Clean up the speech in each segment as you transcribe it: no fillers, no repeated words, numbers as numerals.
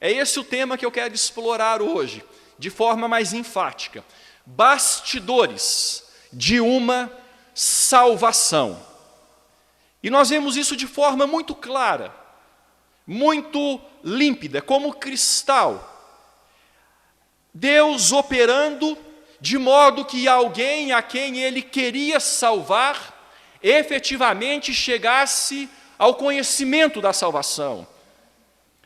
É esse o tema que eu quero explorar hoje, de forma mais enfática. Bastidores de uma salvação. E nós vemos isso de forma muito clara, muito límpida, como cristal. Deus operando de modo que alguém a quem Ele queria salvar, efetivamente chegasse ao conhecimento da salvação.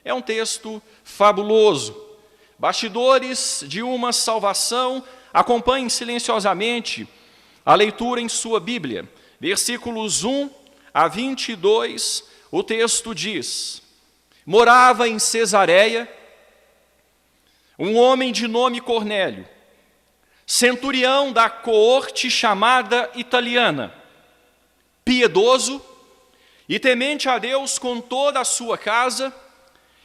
É um texto fabuloso. Bastidores de uma salvação. Acompanhem silenciosamente a leitura em sua Bíblia. Versículos 1 a 22, o texto diz: morava em Cesareia um homem de nome Cornélio, centurião da coorte chamada italiana, piedoso e temente a Deus com toda a sua casa,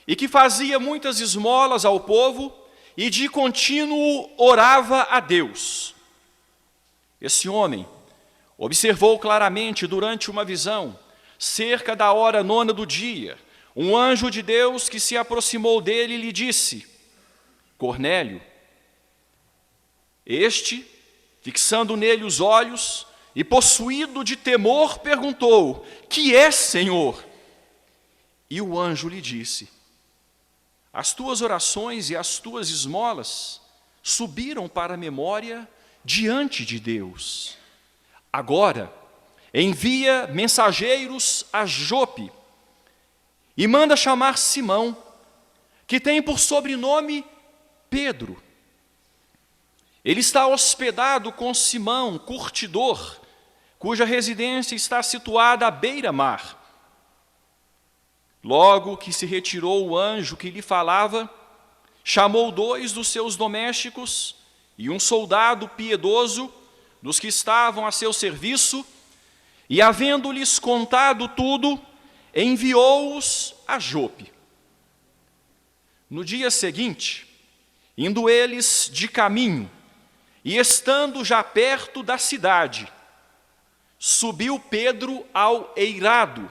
e que fazia muitas esmolas ao povo e de contínuo orava a Deus. Esse homem observou claramente durante uma visão, cerca da hora 9ª do dia, um anjo de Deus que se aproximou dele e lhe disse: Cornélio. Este, fixando nele os olhos e possuído de temor, perguntou: que é, Senhor? E o anjo lhe disse: as tuas orações e as tuas esmolas subiram para a memória diante de Deus. Agora, envia mensageiros a Jope e manda chamar Simão, que tem por sobrenome Pedro. Ele está hospedado com Simão, curtidor, cuja residência está situada à beira-mar. Logo que se retirou o anjo que lhe falava, chamou 2 dos seus domésticos e um soldado piedoso dos que estavam a seu serviço, e, havendo-lhes contado tudo, enviou-os a Jope. No dia seguinte, indo eles de caminho, e estando já perto da cidade, subiu Pedro ao eirado,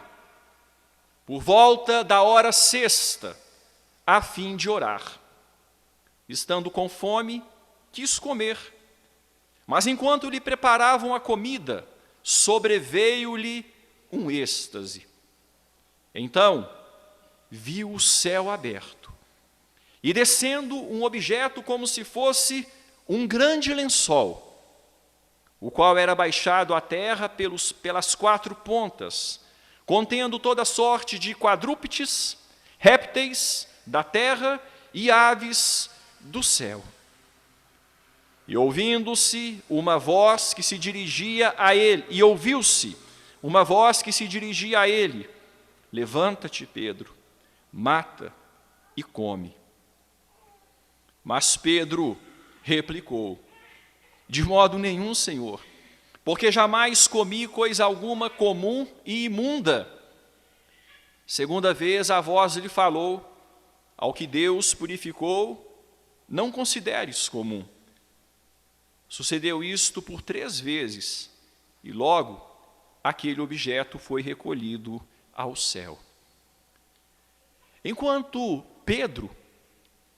por volta da hora 6ª, a fim de orar. Estando com fome, quis comer, mas enquanto lhe preparavam a comida, sobreveio-lhe um êxtase. Então, viu o céu aberto, e descendo um objeto como se fosse um grande lençol, o qual era baixado à terra pelas 4 pontas, contendo toda sorte de quadrúpedes, répteis da terra e aves do céu. E ouviu-se uma voz que se dirigia a ele: levanta-te, Pedro, mata e come. Mas Pedro replicou: de modo nenhum, Senhor, porque jamais comi coisa alguma comum e imunda. Segunda vez a voz lhe falou: ao que Deus purificou, não consideres comum. Sucedeu isto por 3 vezes, e logo aquele objeto foi recolhido ao céu. Enquanto Pedro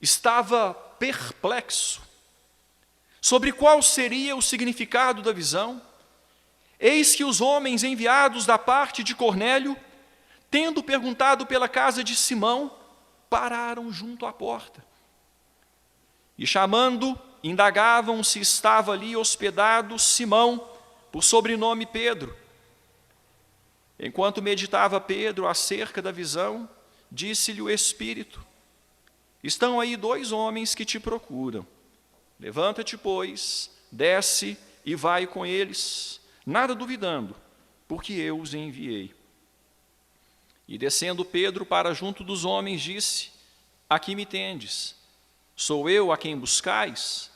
estava perplexo sobre qual seria o significado da visão, eis que os homens enviados da parte de Cornélio, tendo perguntado pela casa de Simão, pararam junto à porta. E chamando, indagavam se estava ali hospedado Simão, por sobrenome Pedro. Enquanto meditava Pedro acerca da visão, disse-lhe o Espírito: estão aí 2 homens que te procuram. Levanta-te, pois, desce e vai com eles, nada duvidando, porque eu os enviei. E descendo Pedro para junto dos homens, disse: aqui me tendes, sou eu a quem buscais?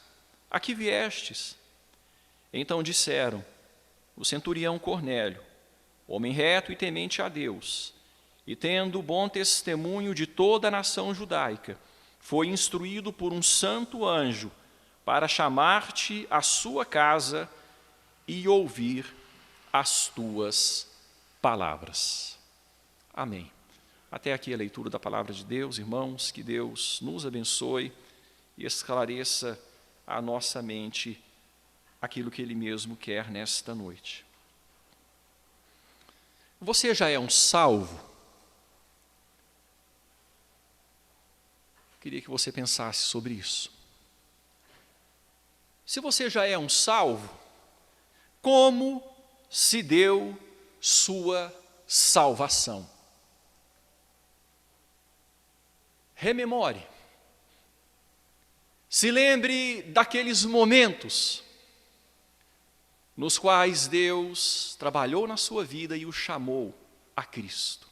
A que viestes? Então disseram: o centurião Cornélio, homem reto e temente a Deus, e tendo bom testemunho de toda a nação judaica, foi instruído por um santo anjo para chamar-te à sua casa e ouvir as tuas palavras. Amém. Até aqui a leitura da palavra de Deus, irmãos, que Deus nos abençoe e esclareça a nossa mente aquilo que Ele mesmo quer nesta noite. Você já é um salvo? Queria que você pensasse sobre isso. Se você já é um salvo, como se deu sua salvação? Rememore. Se lembre daqueles momentos nos quais Deus trabalhou na sua vida e o chamou a Cristo.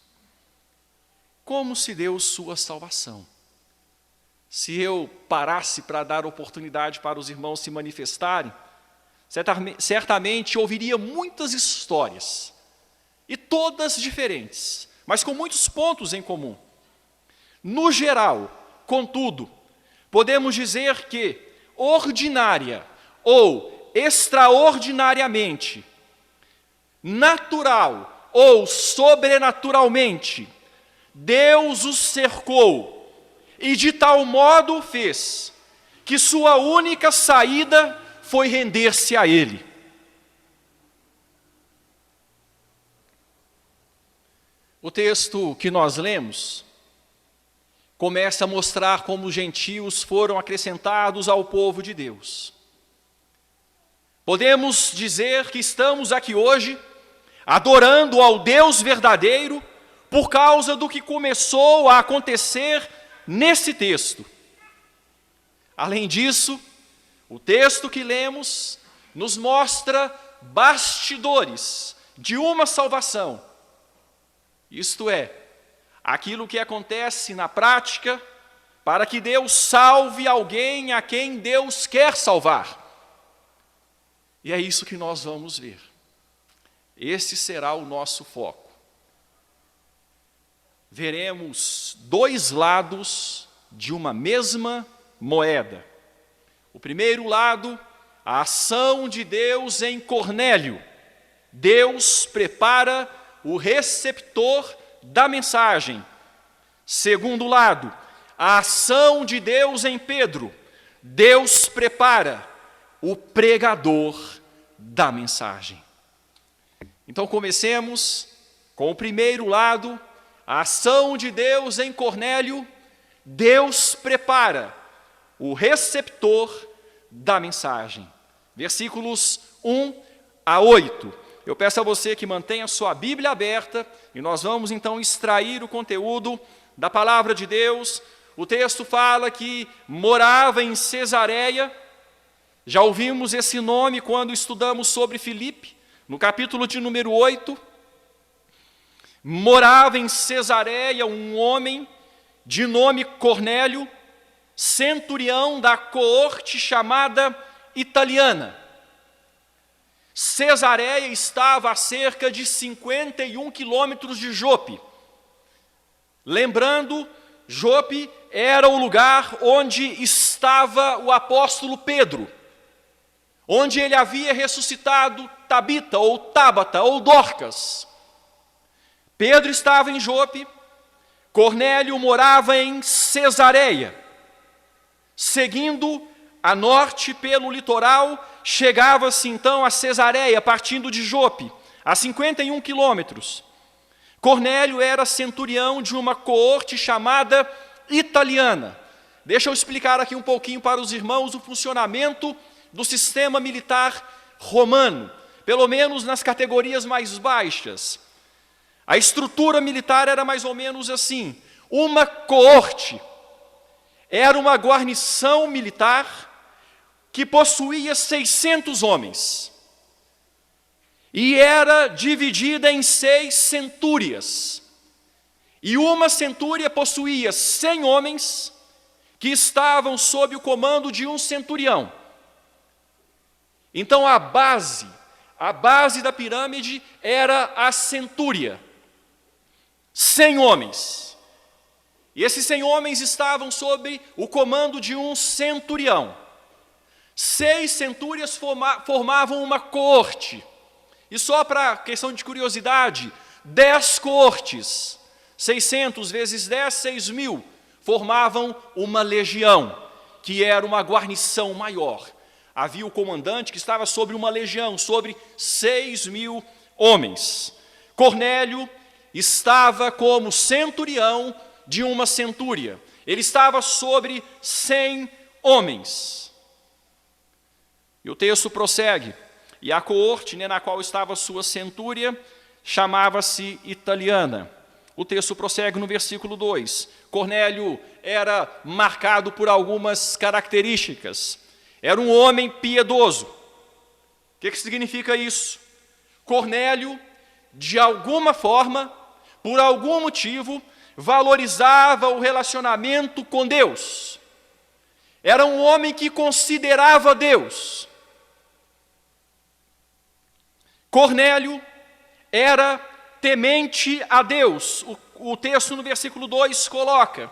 Como se deu sua salvação? Se eu parasse para dar oportunidade para os irmãos se manifestarem, certamente ouviria muitas histórias, e todas diferentes, mas com muitos pontos em comum. No geral, contudo, podemos dizer que ordinária ou extraordinariamente, natural ou sobrenaturalmente, Deus os cercou e de tal modo o fez, que sua única saída foi render-se a Ele. O texto que nós lemos começa a mostrar como os gentios foram acrescentados ao povo de Deus. Podemos dizer que estamos aqui hoje adorando ao Deus verdadeiro por causa do que começou a acontecer nesse texto. Além disso, o texto que lemos nos mostra bastidores de uma salvação. Isto é, aquilo que acontece na prática para que Deus salve alguém a quem Deus quer salvar. E é isso que nós vamos ver. Esse será o nosso foco. Veremos dois lados de uma mesma moeda. O primeiro lado, a ação de Deus em Cornélio. Deus prepara o receptor da mensagem. Segundo lado, a ação de Deus em Pedro. Deus prepara o pregador da mensagem. Então comecemos com o primeiro lado, a ação de Deus em Cornélio. Deus prepara o receptor da mensagem. Versículos 1 a 8. Eu peço a você que mantenha sua Bíblia aberta e nós vamos então extrair o conteúdo da palavra de Deus. O texto fala que morava em Cesareia. Já ouvimos esse nome quando estudamos sobre Filipe, no capítulo de número 8. Morava em Cesareia um homem de nome Cornélio, centurião da coorte chamada Italiana. Cesareia estava a cerca de 51 quilômetros de Jope. Lembrando, Jope era o lugar onde estava o apóstolo Pedro, onde ele havia ressuscitado Tabita, ou Tábata, ou Dorcas. Pedro estava em Jope, Cornélio morava em Cesareia. Seguindo a norte pelo litoral, chegava-se então a Cesareia, partindo de Jope, a 51 quilômetros. Cornélio era centurião de uma coorte chamada Italiana. Deixa eu explicar aqui um pouquinho para os irmãos o funcionamento do sistema militar romano, pelo menos nas categorias mais baixas. A estrutura militar era mais ou menos assim: uma coorte era uma guarnição militar que possuía 600 homens e era dividida em 6 centúrias. E uma centúria possuía 100 homens que estavam sob o comando de um centurião. Então a base da pirâmide era a centúria. 100 homens. E esses 100 homens estavam sob o comando de um centurião. 6 centúrias formavam uma coorte. E só para questão de curiosidade, 10 coortes 600 vezes 10, 6.000, formavam uma legião, que era uma guarnição maior. Havia o comandante que estava sobre uma legião, sobre 6.000 homens. Cornélio estava como centurião de uma centúria. Ele estava sobre 100 homens. E o texto prossegue. E a coorte, na qual estava a sua centúria, chamava-se Italiana. O texto prossegue no versículo 2. Cornélio era marcado por algumas características. Era um homem piedoso. O que significa isso? Cornélio, de alguma forma, por algum motivo, valorizava o relacionamento com Deus. Era um homem que considerava Deus. Cornélio era temente a Deus. O texto no versículo 2 coloca.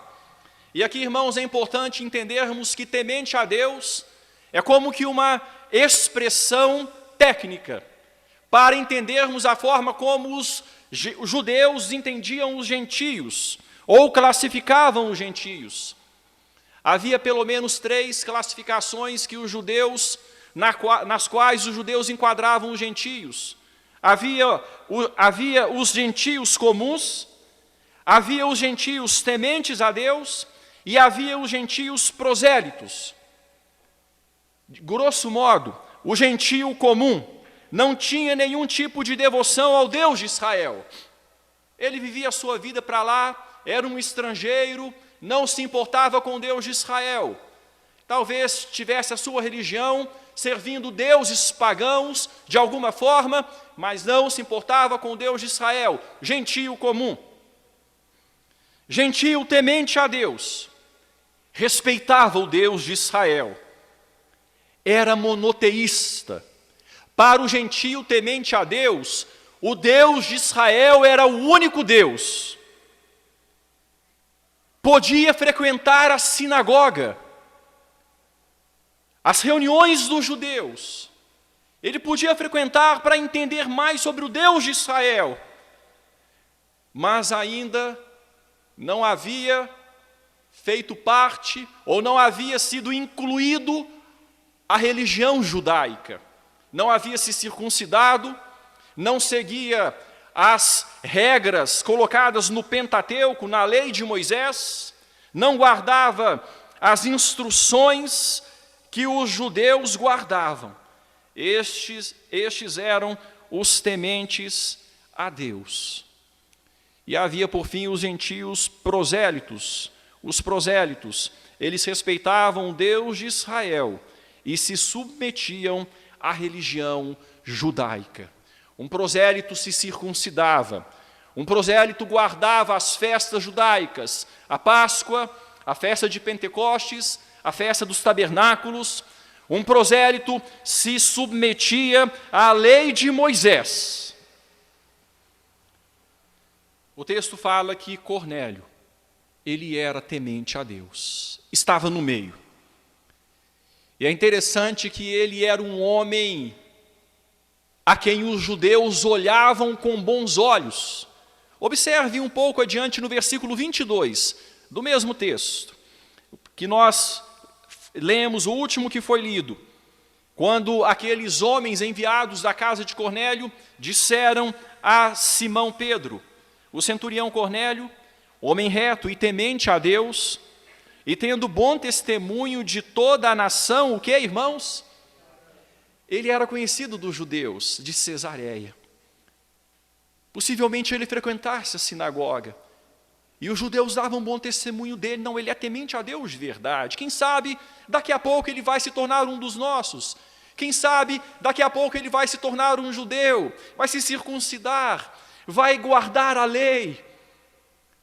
E aqui, irmãos, é importante entendermos que temente a Deus é como que uma expressão técnica para entendermos a forma como os judeus entendiam os gentios, ou classificavam os gentios. Havia pelo menos 3 classificações que os judeus, nas quais os judeus enquadravam os gentios. Havia os gentios comuns, havia os gentios tementes a Deus e havia os gentios prosélitos. Grosso modo, o gentio comum não tinha nenhum tipo de devoção ao Deus de Israel. Ele vivia a sua vida para lá, era um estrangeiro, não se importava com o Deus de Israel. Talvez tivesse a sua religião servindo deuses pagãos de alguma forma, mas não se importava com o Deus de Israel, gentio comum. Gentio temente a Deus, respeitava o Deus de Israel, era monoteísta. Para o gentio temente a Deus, o Deus de Israel era o único Deus. Podia frequentar a sinagoga, as reuniões dos judeus. Ele podia frequentar para entender mais sobre o Deus de Israel. Mas ainda não havia feito parte, ou não havia sido incluído a religião judaica. Não havia se circuncidado, não seguia as regras colocadas no Pentateuco, na lei de Moisés, não guardava as instruções que os judeus guardavam. Estes eram os tementes a Deus. E havia, por fim, os gentios prosélitos. Os prosélitos, eles respeitavam o Deus de Israel e se submetiam à religião judaica. Um prosélito se circuncidava, um prosélito guardava as festas judaicas, a Páscoa, a festa de Pentecostes, a festa dos tabernáculos. Um prosélito se submetia à lei de Moisés. O texto fala que Cornélio, ele era temente a Deus, estava no meio. E é interessante que ele era um homem a quem os judeus olhavam com bons olhos. Observe um pouco adiante no versículo 22 do mesmo texto, que nós lemos, o último que foi lido, quando aqueles homens enviados da casa de Cornélio disseram a Simão Pedro, o centurião Cornélio, homem reto e temente a Deus, e tendo bom testemunho de toda a nação, o que, irmãos? Ele era conhecido dos judeus de Cesareia. Possivelmente ele frequentasse a sinagoga. E os judeus davam bom testemunho dele. Não, ele é temente a Deus de verdade. Quem sabe, daqui a pouco ele vai se tornar um dos nossos. Quem sabe, daqui a pouco ele vai se tornar um judeu, vai se circuncidar, vai guardar a lei.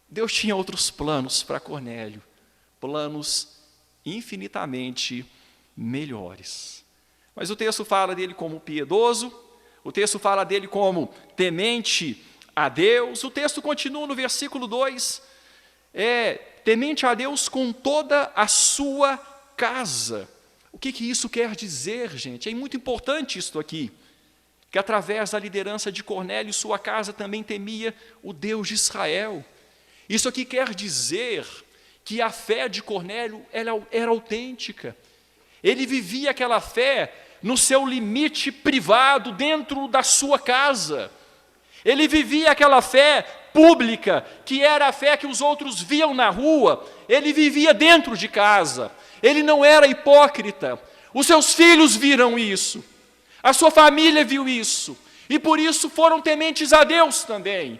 Deus tinha outros planos para Cornélio. Planos infinitamente melhores. Mas o texto fala dele como piedoso, o texto fala dele como temente a Deus. O texto continua no versículo 2, temente a Deus com toda a sua casa. O que isso quer dizer, gente? É muito importante isso aqui, que através da liderança de Cornélio, sua casa também temia o Deus de Israel. Isso aqui quer dizer que a fé de Cornélio era autêntica. Ele vivia aquela fé no seu limite privado, dentro da sua casa. Ele vivia aquela fé pública, que era a fé que os outros viam na rua. Ele vivia dentro de casa. Ele não era hipócrita. Os seus filhos viram isso. A sua família viu isso. E por isso foram tementes a Deus também.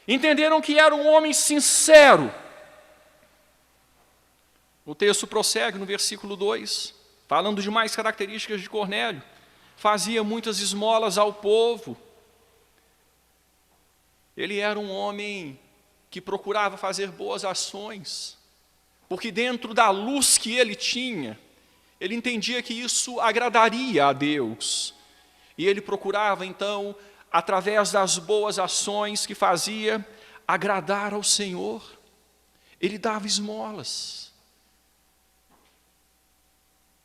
Entenderam que era um homem sincero. O texto prossegue no versículo 2, falando de mais características de Cornélio. Fazia muitas esmolas ao povo. Ele era um homem que procurava fazer boas ações, porque dentro da luz que ele tinha, ele entendia que isso agradaria a Deus. E ele procurava, então, através das boas ações que fazia, agradar ao Senhor. Ele dava esmolas.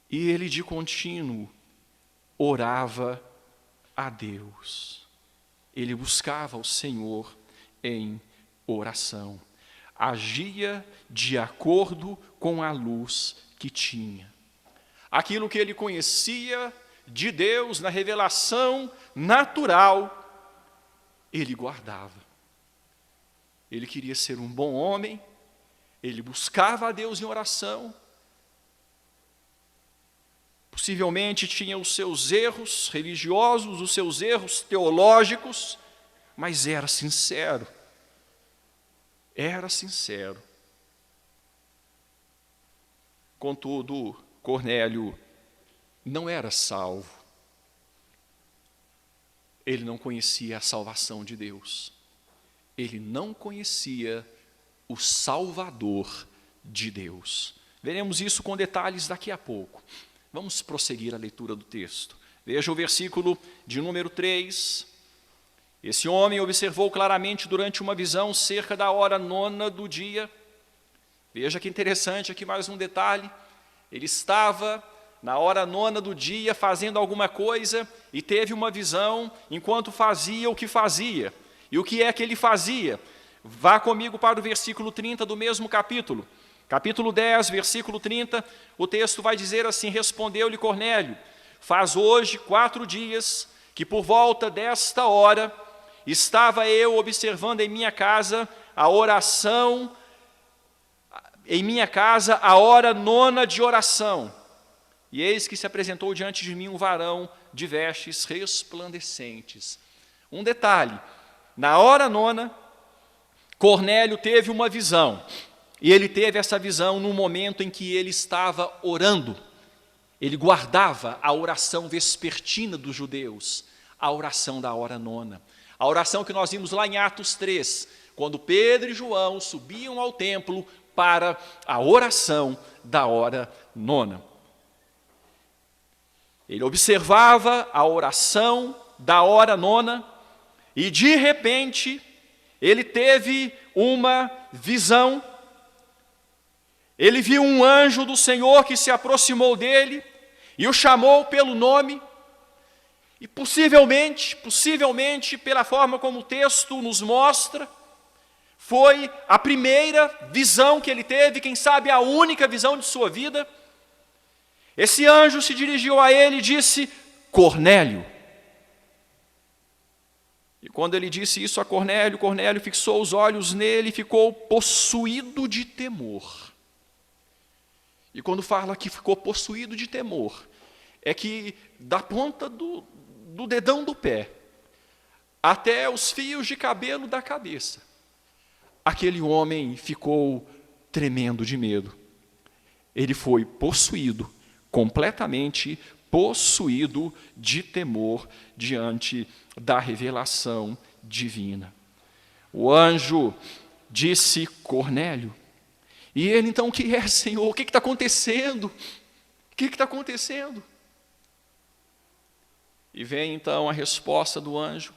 E ele, de contínuo, orava a Deus. Ele buscava o Senhor em oração. Agia de acordo com a luz que tinha. Aquilo que ele conhecia de Deus na revelação natural, ele guardava. Ele queria ser um bom homem, ele buscava a Deus em oração. Possivelmente tinha os seus erros religiosos, os seus erros teológicos, mas era sincero. Era sincero. Contudo, Cornélio não era salvo. Ele não conhecia a salvação de Deus. Ele não conhecia o Salvador de Deus. Veremos isso com detalhes daqui a pouco. Vamos prosseguir a leitura do texto. Veja o versículo de número 3. Esse homem observou claramente durante uma visão cerca da hora 9ª do dia. Veja que interessante aqui mais um detalhe. Ele estava na hora 9ª do dia fazendo alguma coisa e teve uma visão enquanto fazia o que fazia. E o que é que ele fazia? Vá comigo para o versículo 30 do mesmo capítulo. Capítulo 10, versículo 30, o texto vai dizer assim: respondeu-lhe Cornélio, faz hoje 4 dias que por volta desta hora estava eu observando em minha casa a oração, em minha casa a hora 9ª de oração. E eis que se apresentou diante de mim um varão de vestes resplandecentes. Um detalhe, na hora 9ª, Cornélio teve uma visão. E ele teve essa visão no momento em que ele estava orando. Ele guardava a oração vespertina dos judeus, a oração da hora 9ª. A oração que nós vimos lá em Atos 3, quando Pedro e João subiam ao templo para a oração da hora 9ª. Ele observava a oração da hora 9ª e, de repente, ele teve uma visão. Ele viu um anjo do Senhor que se aproximou dele e o chamou pelo nome. E possivelmente, pela forma como o texto nos mostra, foi a primeira visão que ele teve, quem sabe a única visão de sua vida. Esse anjo se dirigiu a ele e disse: Cornélio. E quando ele disse isso a Cornélio, Cornélio fixou os olhos nele e ficou possuído de temor. E quando fala que ficou possuído de temor, é que da ponta do dedão do pé até os fios de cabelo da cabeça, aquele homem ficou tremendo de medo. Ele foi possuído, completamente possuído de temor diante da revelação divina. O anjo disse: Cornélio. E ele então: o que é, Senhor? O que está acontecendo? O que está acontecendo? E vem então a resposta do anjo: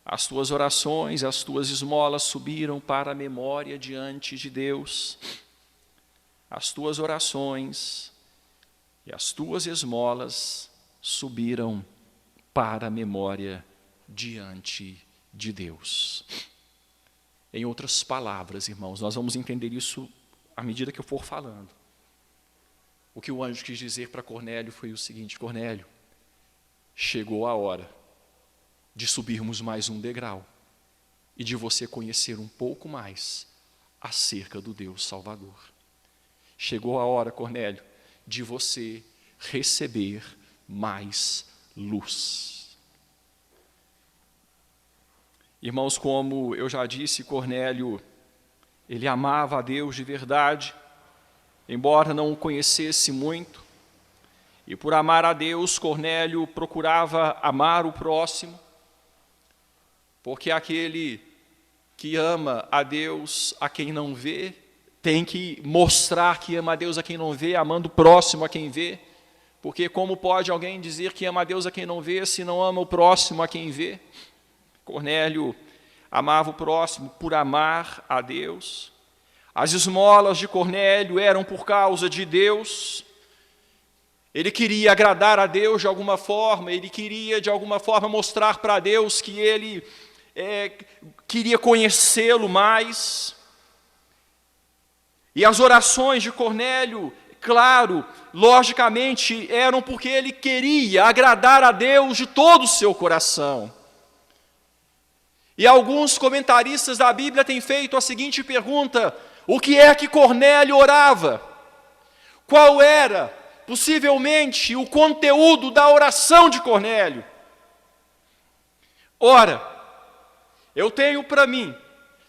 as tuas orações, as tuas esmolas subiram para a memória diante de Deus. As tuas orações e as tuas esmolas subiram para a memória diante de Deus. Em outras palavras, irmãos, nós vamos entender isso à medida que eu for falando. O que o anjo quis dizer para Cornélio foi o seguinte: Cornélio, chegou a hora de subirmos mais um degrau e de você conhecer um pouco mais acerca do Deus Salvador. Chegou a hora, Cornélio, de você receber mais luz. Irmãos, como eu já disse, Cornélio, ele amava a Deus de verdade, embora não o conhecesse muito, e por amar a Deus, Cornélio procurava amar o próximo, porque aquele que ama a Deus a quem não vê, tem que mostrar que ama a Deus a quem não vê, amando o próximo a quem vê, porque como pode alguém dizer que ama a Deus a quem não vê, se não ama o próximo a quem vê? Cornélio amava o próximo por amar a Deus. As esmolas de Cornélio eram por causa de Deus. Ele queria agradar a Deus de alguma forma, ele queria de alguma forma mostrar para Deus que ele queria conhecê-lo mais. E as orações de Cornélio, claro, logicamente, eram porque ele queria agradar a Deus de todo o seu coração. E alguns comentaristas da Bíblia têm feito a seguinte pergunta: o que é que Cornélio orava? Qual era, possivelmente, o conteúdo da oração de Cornélio? Ora, eu tenho para mim,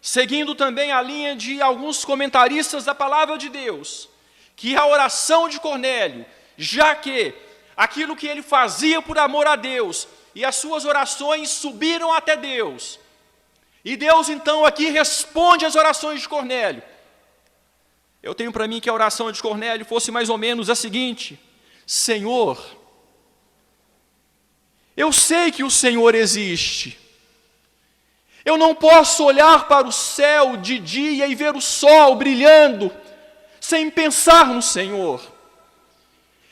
seguindo também a linha de alguns comentaristas da palavra de Deus, que a oração de Cornélio, já que aquilo que ele fazia por amor a Deus, e as suas orações subiram até Deus, e Deus então aqui responde às orações de Cornélio. Eu tenho para mim que a oração de Cornélio fosse mais ou menos a seguinte: Senhor, eu sei que o Senhor existe. Eu não posso olhar para o céu de dia e ver o sol brilhando sem pensar no Senhor.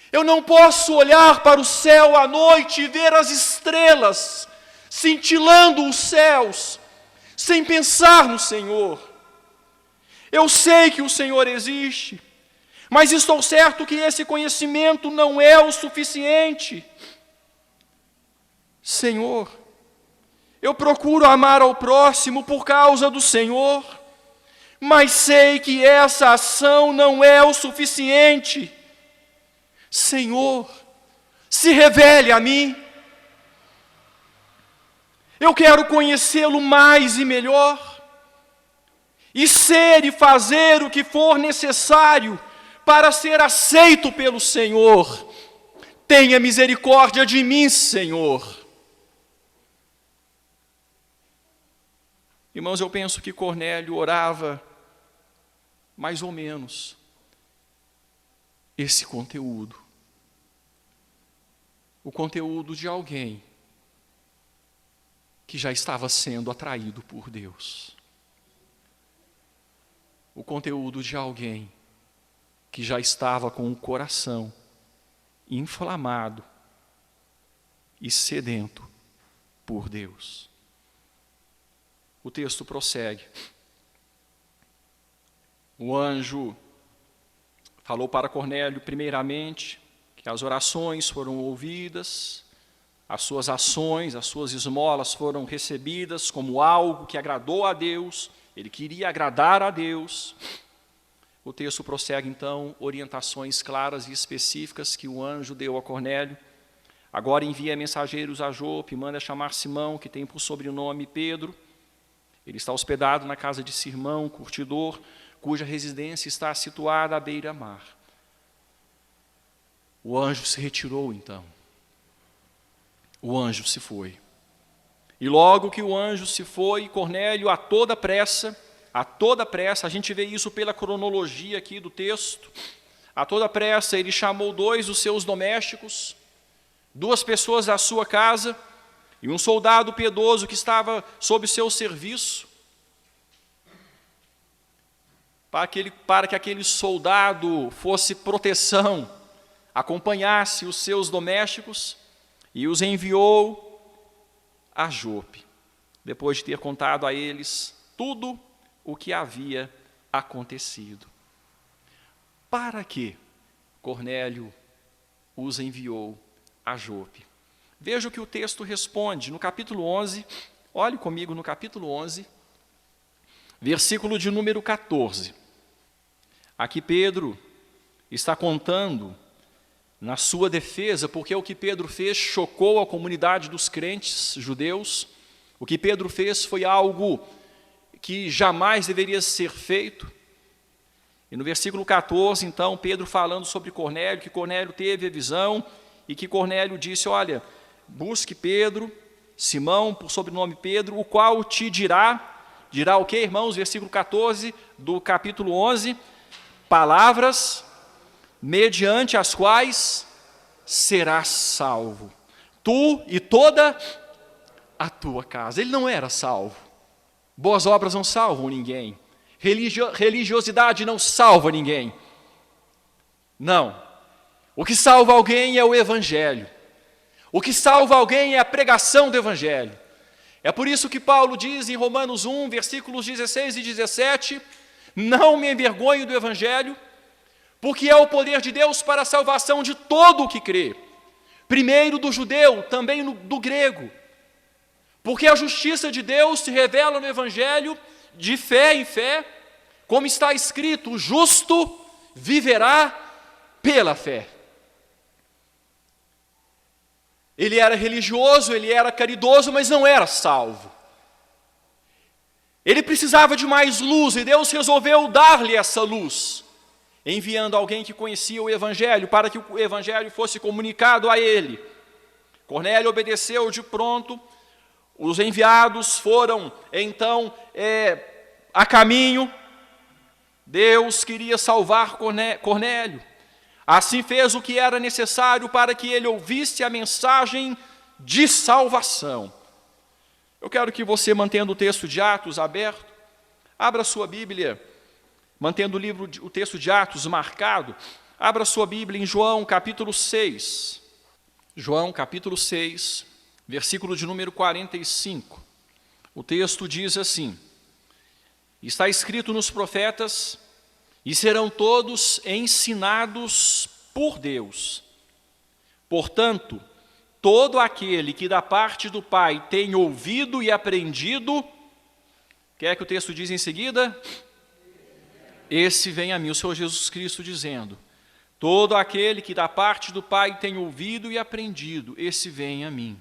Eu não posso olhar para o céu à noite e ver as estrelas cintilando os céus sem pensar no Senhor. Eu sei que o Senhor existe, mas estou certo que esse conhecimento não é o suficiente. Senhor, eu procuro amar ao próximo por causa do Senhor, mas sei que essa ação não é o suficiente. Senhor, se revele a mim. Eu quero conhecê-lo mais e melhor, e ser e fazer o que for necessário para ser aceito pelo Senhor. Tenha misericórdia de mim, Senhor. Irmãos, eu penso que Cornélio orava mais ou menos esse conteúdo. O conteúdo de alguém que já estava sendo atraído por Deus. O conteúdo de alguém que já estava com o coração inflamado e sedento por Deus. O texto prossegue. O anjo falou para Cornélio, primeiramente, que as orações foram ouvidas, as suas ações, as suas esmolas foram recebidas como algo que agradou a Deus, ele queria agradar a Deus. O texto prossegue, então, orientações claras e específicas que o anjo deu a Cornélio. Agora envia mensageiros a Jope, manda chamar Simão, que tem por sobrenome Pedro. Ele está hospedado na casa de Simão, curtidor, cuja residência está situada à beira-mar. O anjo se retirou, então. O anjo se foi. E logo que o anjo se foi, Cornélio, a toda pressa, a gente vê isso pela cronologia aqui do texto, a toda pressa ele chamou 2 dos seus domésticos, 2 pessoas da sua casa, e um soldado piedoso que estava sob seu serviço, para que aquele soldado fosse proteção, acompanhasse os seus domésticos, e os enviou a Jope, depois de ter contado a eles tudo o que havia acontecido. Para que Cornélio os enviou a Jope? Veja o que o texto responde no capítulo 11, olhe comigo no capítulo 11, versículo de número 14. Aqui Pedro está contando na sua defesa, porque o que Pedro fez chocou a comunidade dos crentes judeus. O que Pedro fez foi algo que jamais deveria ser feito. E no versículo 14, então, Pedro falando sobre Cornélio, que Cornélio teve a visão e que Cornélio disse, olha, busque Pedro, Simão, por sobrenome Pedro, o qual te dirá o que, irmãos? Versículo 14 do capítulo 11, palavras mediante as quais serás salvo, tu e toda a tua casa. Ele não era salvo. Boas obras não salvam ninguém. Religiosidade não salva ninguém. Não. O que salva alguém é o Evangelho. O que salva alguém é a pregação do Evangelho. É por isso que Paulo diz em Romanos 1, versículos 16 e 17, não me envergonho do Evangelho, porque é o poder de Deus para a salvação de todo o que crê. Primeiro do judeu, também do grego. Porque a justiça de Deus se revela no Evangelho de fé em fé, como está escrito, o justo viverá pela fé. Ele era religioso, ele era caridoso, mas não era salvo. Ele precisava de mais luz e Deus resolveu dar-lhe essa luz, enviando alguém que conhecia o Evangelho, para que o Evangelho fosse comunicado a ele. Cornélio obedeceu de pronto, os enviados foram então a caminho. Deus queria salvar Cornélio. Assim fez o que era necessário para que ele ouvisse a mensagem de salvação. Eu quero que você, mantendo o texto de Atos aberto, abra sua Bíblia, mantendo o texto de Atos marcado, abra sua Bíblia em João capítulo 6. João capítulo 6, versículo de número 45. O texto diz assim, está escrito nos profetas, e serão todos ensinados por Deus. Portanto, todo aquele que da parte do Pai tem ouvido e aprendido, o que é que o texto diz em seguida? Esse vem a mim, o Senhor Jesus Cristo dizendo, todo aquele que da parte do Pai tem ouvido e aprendido, esse vem a mim.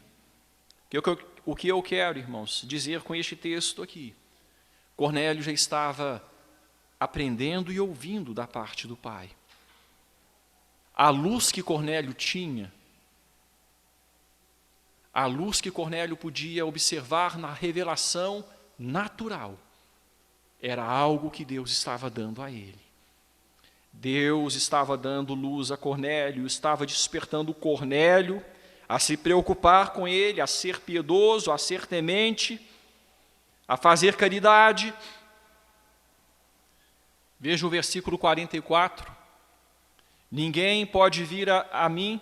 O que eu quero, irmãos, dizer com este texto aqui? Cornélio já estava aprendendo e ouvindo da parte do Pai. A luz que Cornélio tinha, a luz que Cornélio podia observar na revelação natural, era algo que Deus estava dando a ele. Deus estava dando luz a Cornélio, estava despertando Cornélio a se preocupar com ele, a ser piedoso, a ser temente, a fazer caridade. Veja o versículo 44. Ninguém pode vir a mim,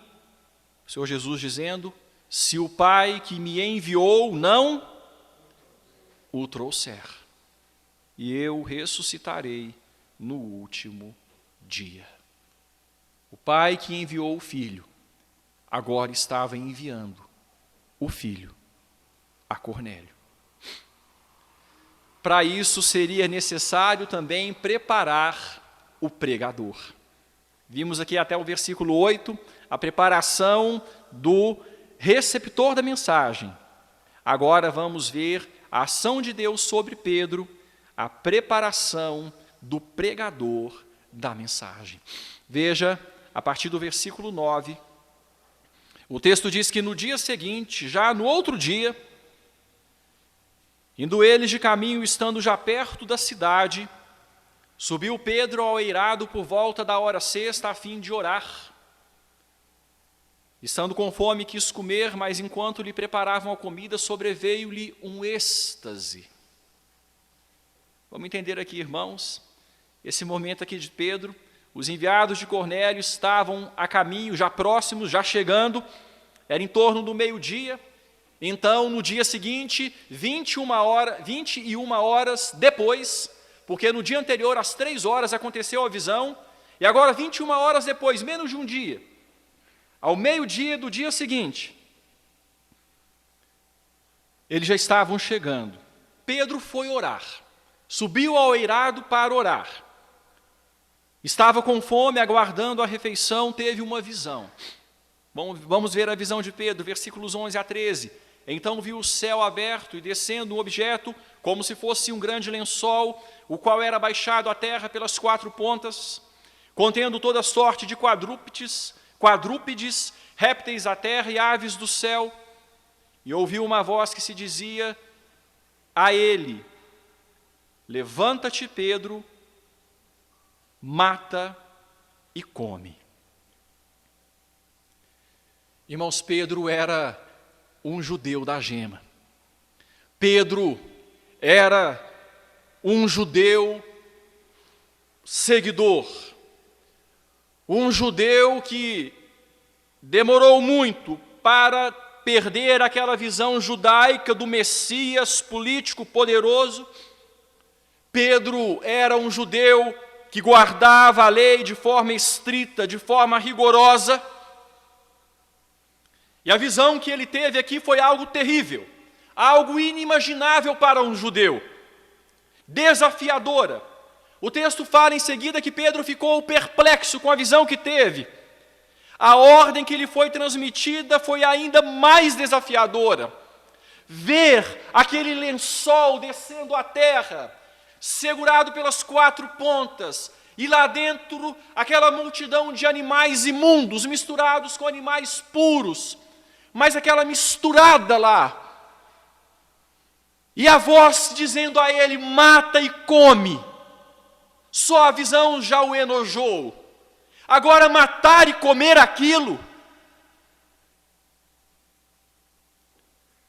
o Senhor Jesus dizendo, se o Pai que me enviou não o trouxer. E eu ressuscitarei no último dia. O Pai que enviou o Filho, agora estava enviando o Filho a Cornélio. Para isso seria necessário também preparar o pregador. Vimos aqui até o versículo 8, a preparação do receptor da mensagem. Agora vamos ver a ação de Deus sobre Pedro, a preparação do pregador da mensagem. Veja, a partir do versículo 9, o texto diz que no dia seguinte, já no outro dia, indo eles de caminho, estando já perto da cidade, subiu Pedro ao eirado por volta da hora sexta, a fim de orar. Estando com fome, quis comer, mas enquanto lhe preparavam a comida, sobreveio-lhe um êxtase. Vamos entender aqui, irmãos, esse momento aqui de Pedro. Os enviados de Cornélio estavam a caminho, já próximos, já chegando, era em torno do meio-dia. Então, no dia seguinte, 21 horas depois, porque no dia anterior, às 3 horas, aconteceu a visão, e agora 21 horas depois, menos de um dia, ao meio-dia do dia seguinte, eles já estavam chegando. Pedro foi orar, subiu ao eirado para orar. Estava com fome, aguardando a refeição, teve uma visão. Vamos ver a visão de Pedro, versículos 11 a 13. Então viu o céu aberto e descendo um objeto, como se fosse um grande lençol, o qual era baixado à terra pelas 4 pontas, contendo toda sorte de quadrúpedes, répteis da terra e aves do céu. E ouviu uma voz que se dizia a ele: levanta-te, Pedro, mata e come. Irmãos, Pedro era um judeu da gema. Pedro era um judeu seguidor. Um judeu que demorou muito para perder aquela visão judaica do Messias político poderoso. Pedro era um judeu que guardava a lei de forma estrita, de forma rigorosa. E a visão que ele teve aqui foi algo terrível, algo inimaginável para um judeu, desafiadora. O texto fala em seguida que Pedro ficou perplexo com a visão que teve. A ordem que lhe foi transmitida foi ainda mais desafiadora. Ver aquele lençol descendo à terra, segurado pelas 4 pontas, e lá dentro aquela multidão de animais imundos, misturados com animais puros, mas aquela misturada lá. E a voz dizendo a ele: mata e come. Só a visão já o enojou. Agora matar e comer aquilo.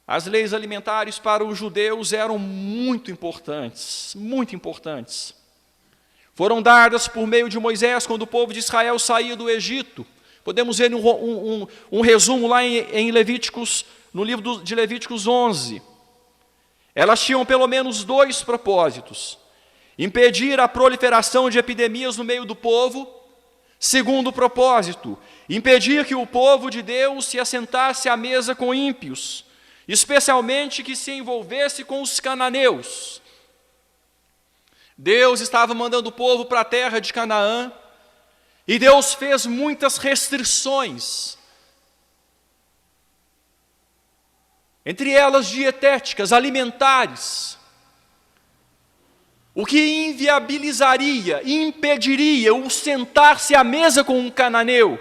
As leis alimentares para os judeus eram muito importantes, muito importantes. Foram dadas por meio de Moisés quando o povo de Israel saía do Egito. Podemos ver um resumo lá em Levíticos, no livro de Levíticos 11. Elas tinham pelo menos 2 propósitos: impedir a proliferação de epidemias no meio do povo. Segundo propósito, impedir que o povo de Deus se assentasse à mesa com ímpios, especialmente que se envolvesse com os cananeus. Deus estava mandando o povo para a terra de Canaã, e Deus fez muitas restrições, entre elas dietéticas, alimentares, o que inviabilizaria, impediria o sentar-se à mesa com um cananeu.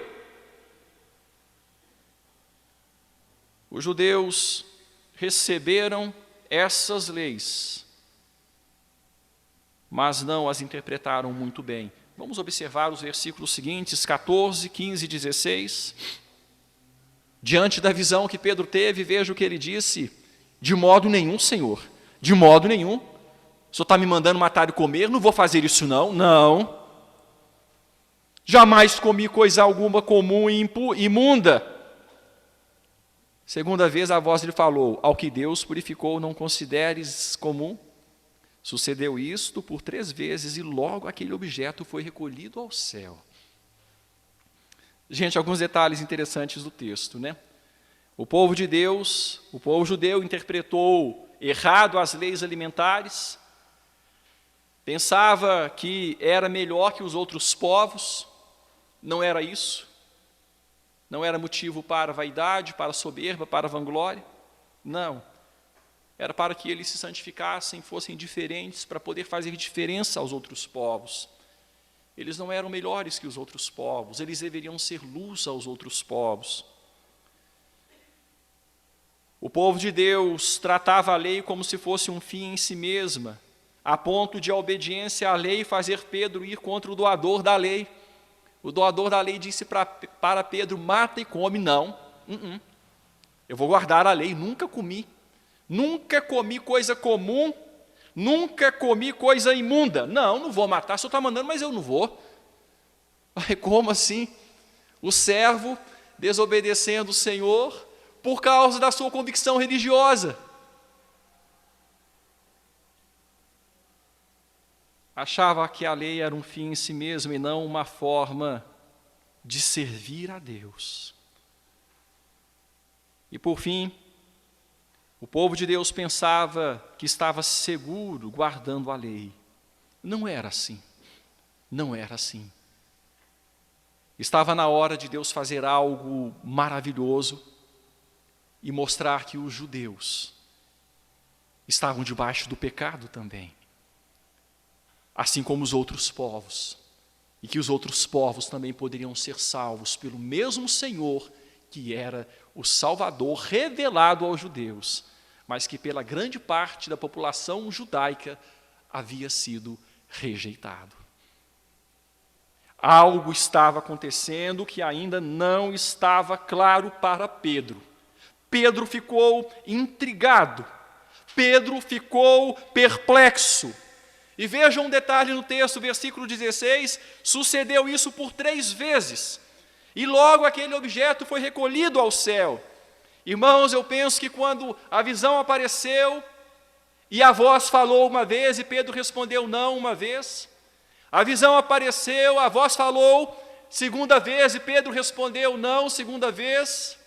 Os judeus receberam essas leis, mas não as interpretaram muito bem. Vamos observar os versículos seguintes, 14, 15 e 16. Diante da visão que Pedro teve, veja o que ele disse: de modo nenhum, Senhor, de modo nenhum. O Senhor está me mandando matar e comer? Não vou fazer isso não, não. Jamais comi coisa alguma comum e imunda. Segunda vez a voz lhe falou: ao que Deus purificou, não consideres comum. Sucedeu isto por 3 vezes, e logo aquele objeto foi recolhido ao céu. Gente, alguns detalhes interessantes do texto, né? O povo de Deus, o povo judeu interpretou errado as leis alimentares, pensava que era melhor que os outros povos. Não era isso. Não era motivo para vaidade, para soberba, para vanglória. Não. Era para que eles se santificassem, fossem diferentes, para poder fazer diferença aos outros povos. Eles não eram melhores que os outros povos, eles deveriam ser luz aos outros povos. O povo de Deus tratava a lei como se fosse um fim em si mesma, a ponto de a obediência à lei fazer Pedro ir contra o doador da lei. O doador da lei disse para Pedro: mata e come. Não, eu vou guardar a lei. Nunca comi coisa comum, nunca comi coisa imunda. Não vou matar, o Senhor está mandando, mas eu não vou. Como assim? O servo desobedecendo o Senhor por causa da sua convicção religiosa. achava que a lei era um fim em si mesmo e não uma forma de servir a Deus. E por fim, o povo de Deus pensava que estava seguro guardando a lei. Não era assim. Não era assim. Estava na hora de Deus fazer algo maravilhoso e mostrar que os judeus estavam debaixo do pecado também, assim como os outros povos, e que os outros povos também poderiam ser salvos pelo mesmo Senhor que era o Salvador revelado aos judeus, mas que pela grande parte da população judaica havia sido rejeitado. Algo estava acontecendo que ainda não estava claro para Pedro. Pedro ficou intrigado, Pedro ficou perplexo. E veja um detalhe no texto, versículo 16, sucedeu isso por 3 vezes, e logo aquele objeto foi recolhido ao céu. Irmãos, eu penso que quando a visão apareceu, e a voz falou uma vez, e Pedro respondeu não uma vez, a visão apareceu, a voz falou segunda vez, e Pedro respondeu não segunda vez,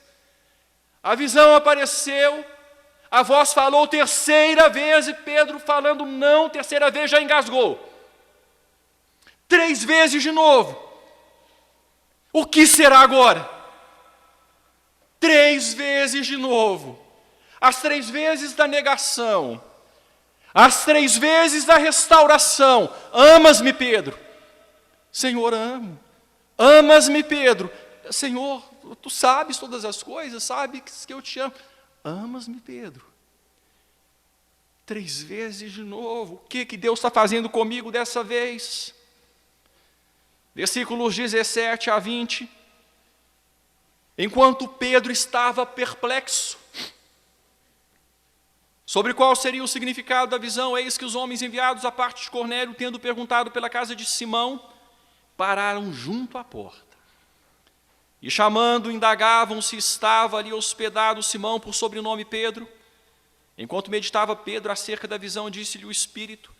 a visão apareceu, a voz falou terceira vez, e Pedro falando não, terceira vez já engasgou. 3 vezes de novo. O que será agora? 3 vezes de novo. As 3 vezes da negação. As 3 vezes da restauração. Amas-me, Pedro? Senhor, amo. Amas-me, Pedro? Senhor, tu sabes todas as coisas, sabes que eu te amo. Amas-me, Pedro? 3 vezes de novo. O que Deus está fazendo comigo dessa vez? Versículos 17 a 20. Enquanto Pedro estava perplexo sobre qual seria o significado da visão, eis que os homens enviados à parte de Cornélio, tendo perguntado pela casa de Simão, pararam junto à porta. E chamando, indagavam se estava ali hospedado Simão por sobrenome Pedro. Enquanto meditava Pedro acerca da visão, disse-lhe o Espírito: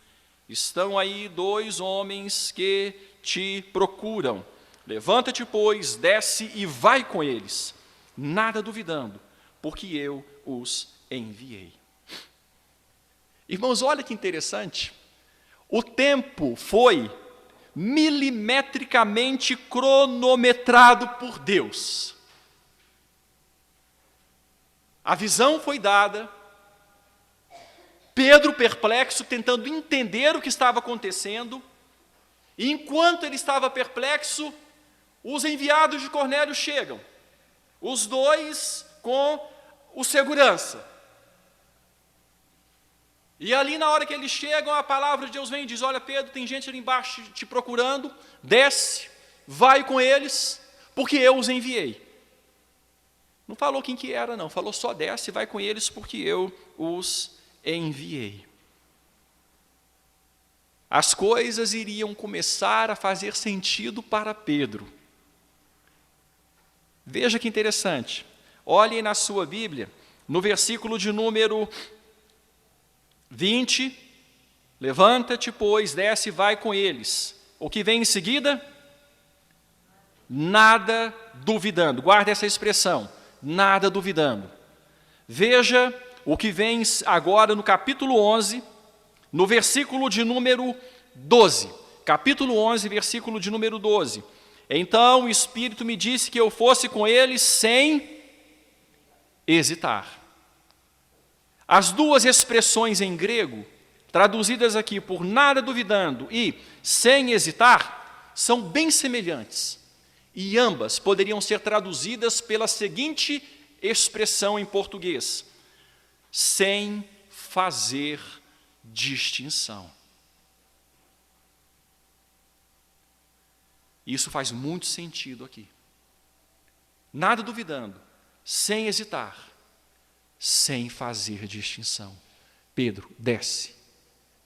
estão aí 2 homens que te procuram. Levanta-te, pois, desce e vai com eles, nada duvidando, porque eu os enviei. Irmãos, olha que interessante. O tempo foi milimetricamente cronometrado por Deus. A visão foi dada, Pedro perplexo, tentando entender o que estava acontecendo, e enquanto ele estava perplexo, os enviados de Cornélio chegam, os 2 com o segurança. E ali na hora que eles chegam, a palavra de Deus vem e diz: olha, Pedro, tem gente ali embaixo te procurando, desce, vai com eles, porque eu os enviei. Não falou quem que era não, falou só desce, vai com eles, porque eu os enviei. As coisas iriam começar a fazer sentido para Pedro. Veja que interessante, olhem na sua Bíblia, no versículo de número 20, levanta-te, pois, desce e vai com eles. O que vem em seguida? Nada duvidando. Guarda essa expressão, nada duvidando. Veja o que vem agora no capítulo 11, no versículo de número 12. Capítulo 11, versículo de número 12. Então o Espírito me disse que eu fosse com eles sem hesitar. As 2 expressões em grego, traduzidas aqui por nada duvidando e sem hesitar, são bem semelhantes. E ambas poderiam ser traduzidas pela seguinte expressão em português: sem fazer distinção. Isso faz muito sentido aqui. Nada duvidando, sem hesitar, sem fazer distinção. Pedro, desce,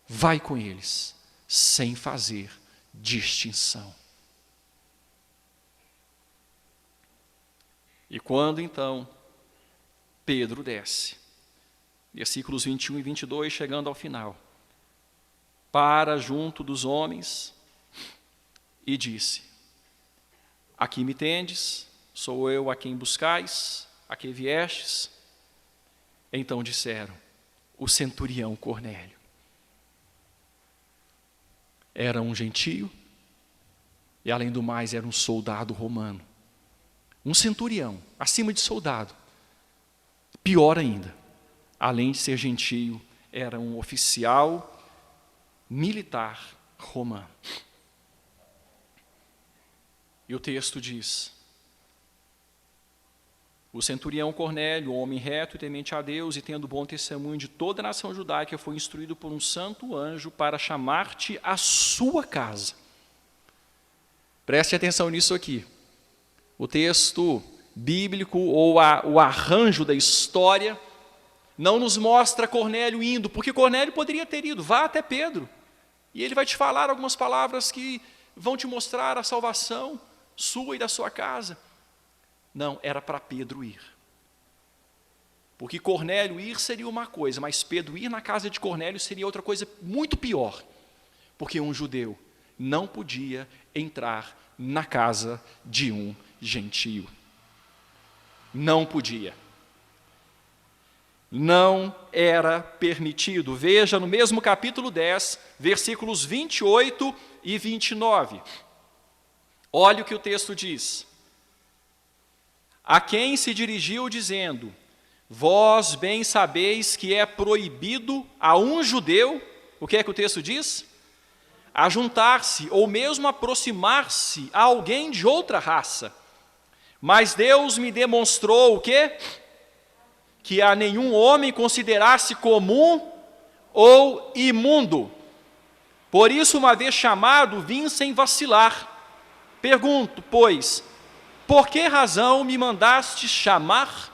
vai com eles, sem fazer distinção. E quando então Pedro desce, versículos 21 e 22, chegando ao final, para junto dos homens e disse: aqui me tendes, sou eu a quem buscais, a quem viestes? Então disseram: o centurião Cornélio. Era um gentio e, além do mais, era um soldado romano. Um centurião, acima de soldado. Pior ainda, além de ser gentio, era um oficial militar romano. E o texto diz: o centurião Cornélio, homem reto e temente a Deus, e tendo bom testemunho de toda a nação judaica, foi instruído por um santo anjo para chamar-te à sua casa. Preste atenção nisso aqui. O texto bíblico ou o arranjo da história não nos mostra Cornélio indo, porque Cornélio poderia ter ido. Vá até Pedro e ele vai te falar algumas palavras que vão te mostrar a salvação sua e da sua casa. Não, era para Pedro ir. Porque Cornélio ir seria uma coisa, mas Pedro ir na casa de Cornélio seria outra coisa muito pior. Porque um judeu não podia entrar na casa de um gentio. Não podia. Não era permitido. Veja no mesmo capítulo 10, versículos 28 e 29. Olha o que o texto diz. A quem se dirigiu dizendo: vós bem sabeis que é proibido a um judeu, o que é que o texto diz? Ajuntar-se ou mesmo aproximar-se a alguém de outra raça. Mas Deus me demonstrou o quê? Que a nenhum homem considerasse comum ou imundo. Por isso, uma vez chamado, vim sem vacilar. Pergunto, pois, por que razão me mandaste chamar?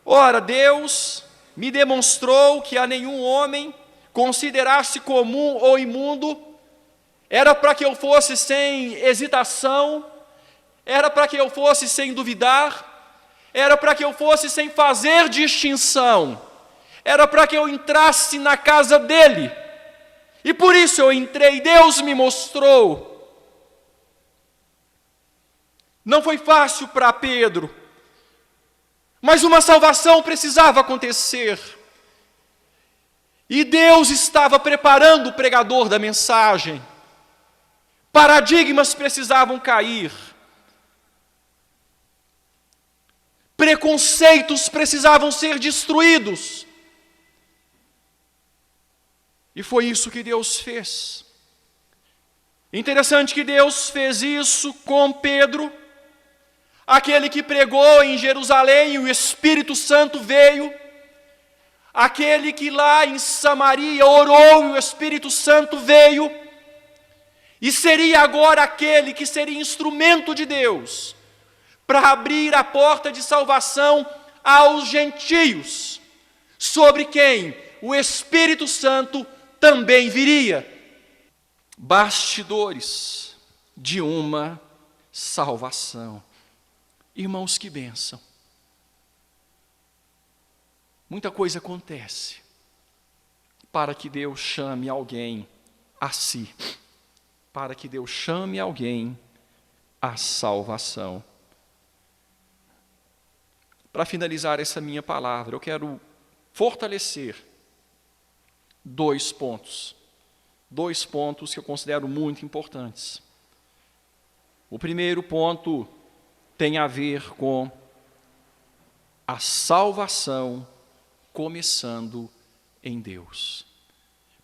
Ora, Deus me demonstrou que a nenhum homem considerasse comum ou imundo. Era para que eu fosse sem hesitação, era para que eu fosse sem duvidar, era para que eu fosse sem fazer distinção, era para que eu entrasse na casa dele. E por isso eu entrei, Deus me mostrou. Não foi fácil para Pedro, mas uma salvação precisava acontecer. E Deus estava preparando o pregador da mensagem. Paradigmas precisavam cair. Preconceitos precisavam ser destruídos. E foi isso que Deus fez. Interessante que Deus fez isso com Pedro, aquele que pregou em Jerusalém, o Espírito Santo veio, aquele que lá em Samaria orou e o Espírito Santo veio, e seria agora aquele que seria instrumento de Deus para abrir a porta de salvação aos gentios, sobre quem o Espírito Santo também viria. Bastidores de uma salvação. Irmãos, que bênção. Muita coisa acontece para que Deus chame alguém a si, para que Deus chame alguém à salvação. Para finalizar essa minha palavra, eu quero fortalecer dois pontos que eu considero muito importantes. O primeiro ponto tem a ver com a salvação começando em Deus.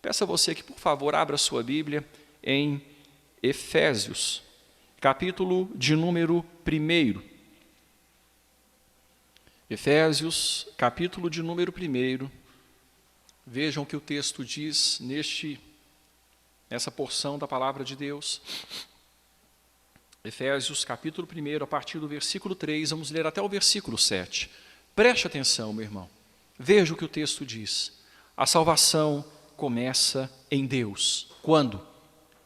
Peço a você que, por favor, abra sua Bíblia em Efésios, capítulo de número 1. Efésios, capítulo de número 1. Vejam o que o texto diz nessa porção da palavra de Deus. Efésios, capítulo 1, a partir do versículo 3, vamos ler até o versículo 7. Preste atenção, meu irmão. Veja o que o texto diz. A salvação começa em Deus. Quando?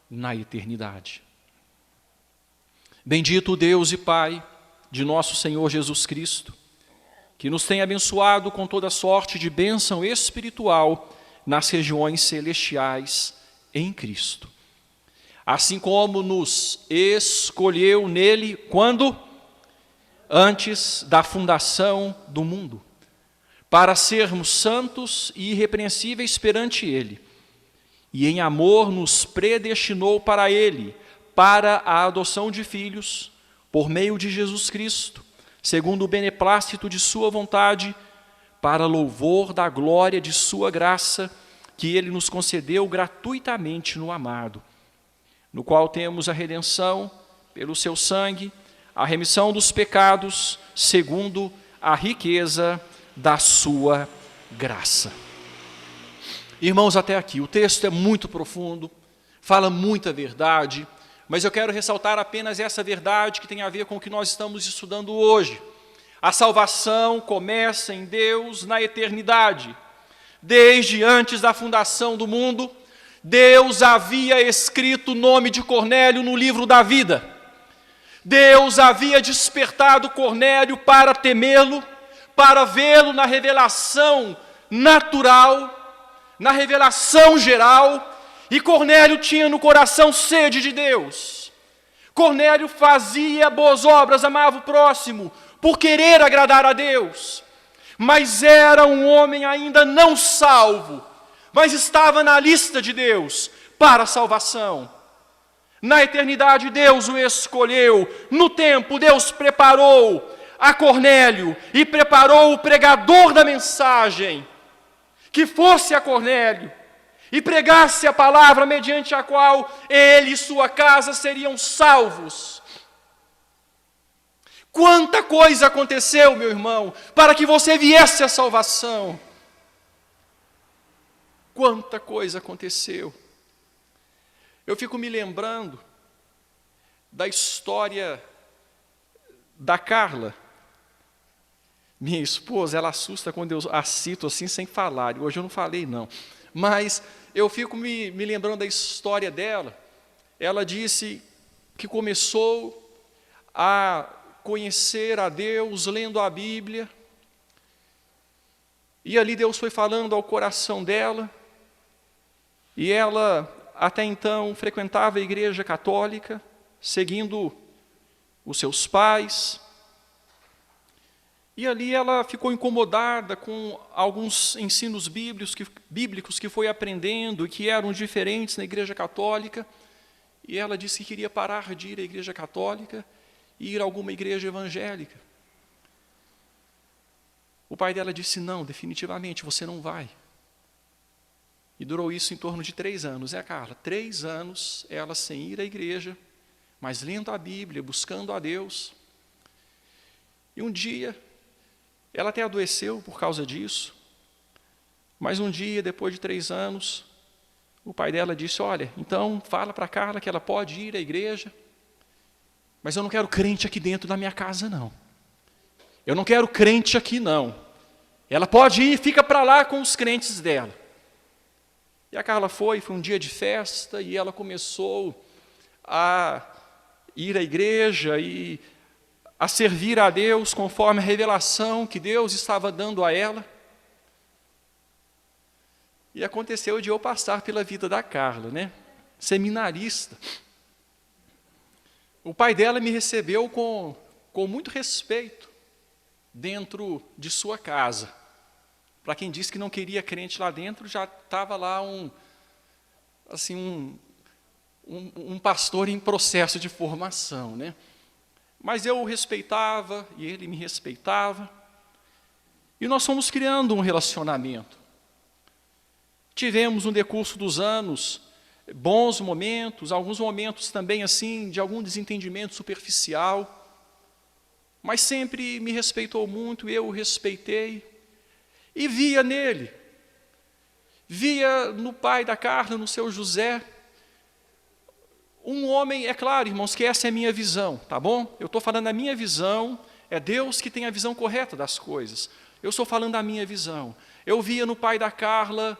Na eternidade. Bendito o Deus e Pai de nosso Senhor Jesus Cristo, que nos tem abençoado com toda sorte de bênção espiritual nas regiões celestiais em Cristo. Assim como nos escolheu nele, quando? Antes da fundação do mundo, para sermos santos e irrepreensíveis perante ele. E em amor nos predestinou para ele, para a adoção de filhos, por meio de Jesus Cristo, segundo o beneplácito de sua vontade, para louvor da glória de sua graça, que ele nos concedeu gratuitamente no amado, no qual temos a redenção pelo seu sangue, a remissão dos pecados, segundo a riqueza da sua graça. Irmãos, até aqui, o texto é muito profundo, fala muita verdade, mas eu quero ressaltar apenas essa verdade que tem a ver com o que nós estamos estudando hoje. A salvação começa em Deus na eternidade. Desde antes da fundação do mundo, Deus havia escrito o nome de Cornélio no livro da vida. Deus havia despertado Cornélio para temê-lo, para vê-lo na revelação natural, na revelação geral, e Cornélio tinha no coração sede de Deus. Cornélio fazia boas obras, amava o próximo, por querer agradar a Deus, mas era um homem ainda não salvo, mas estava na lista de Deus para a salvação. Na eternidade Deus o escolheu, no tempo Deus preparou a Cornélio e preparou o pregador da mensagem, que fosse a Cornélio e pregasse a palavra mediante a qual ele e sua casa seriam salvos. Quanta coisa aconteceu, meu irmão, para que você viesse à salvação. Quanta coisa aconteceu. Eu fico me lembrando da história da Carla. Minha esposa, ela assusta quando eu a cito assim sem falar. Hoje eu não falei não. Mas eu fico me lembrando da história dela. Ela disse que começou a conhecer a Deus, lendo a Bíblia. E ali Deus foi falando ao coração dela. E ela, até então, frequentava a igreja católica, seguindo os seus pais. E ali ela ficou incomodada com alguns ensinos bíblicos que foi aprendendo e que eram diferentes na igreja católica. E ela disse que queria parar de ir à igreja católica e ir a alguma igreja evangélica. O pai dela disse, não, definitivamente, você não vai. E durou isso em torno de 3 anos, Carla? 3 anos ela sem ir à igreja, mas lendo a Bíblia, buscando a Deus. E um dia, ela até adoeceu por causa disso, mas um dia, depois de 3 anos, o pai dela disse, olha, então fala para a Carla que ela pode ir à igreja, mas eu não quero crente aqui dentro da minha casa, não. Eu não quero crente aqui, não. Ela pode ir e fica para lá com os crentes dela. E a Carla foi um dia de festa, e ela começou a ir à igreja e a servir a Deus conforme a revelação que Deus estava dando a ela. E aconteceu de eu passar pela vida da Carla, seminarista. O pai dela me recebeu com muito respeito dentro de sua casa. Para quem disse que não queria crente lá dentro, já estava lá um pastor em processo de formação, Mas eu o respeitava e ele me respeitava. E nós fomos criando um relacionamento. Tivemos no decurso dos anos bons momentos, alguns momentos também assim de algum desentendimento superficial, mas sempre me respeitou muito, eu o respeitei. E via nele, via no pai da Carla, no seu José, um homem, é claro, irmãos, que essa é a minha visão, tá bom? Eu estou falando da minha visão, é Deus que tem a visão correta das coisas. Eu estou falando da minha visão. Eu via no pai da Carla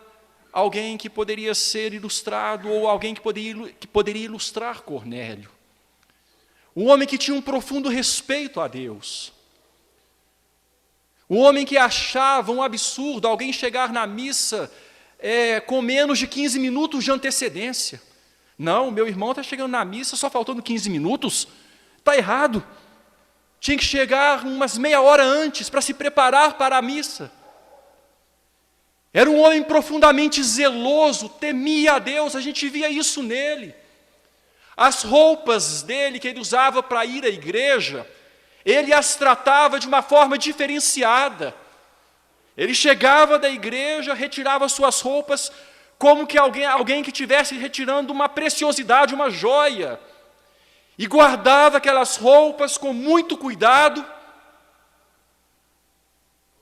alguém que poderia ser ilustrado, ou alguém que poderia ilustrar Cornélio. Um homem que tinha um profundo respeito a Deus. Um homem que achava um absurdo alguém chegar na missa com menos de 15 minutos de antecedência. Não, meu irmão está chegando na missa só faltando 15 minutos. Está errado. Tinha que chegar umas meia hora antes para se preparar para a missa. Era um homem profundamente zeloso, temia a Deus, a gente via isso nele. As roupas dele que ele usava para ir à igreja, ele as tratava de uma forma diferenciada. Ele chegava da igreja, retirava suas roupas, como que alguém que estivesse retirando uma preciosidade, uma joia, e guardava aquelas roupas com muito cuidado.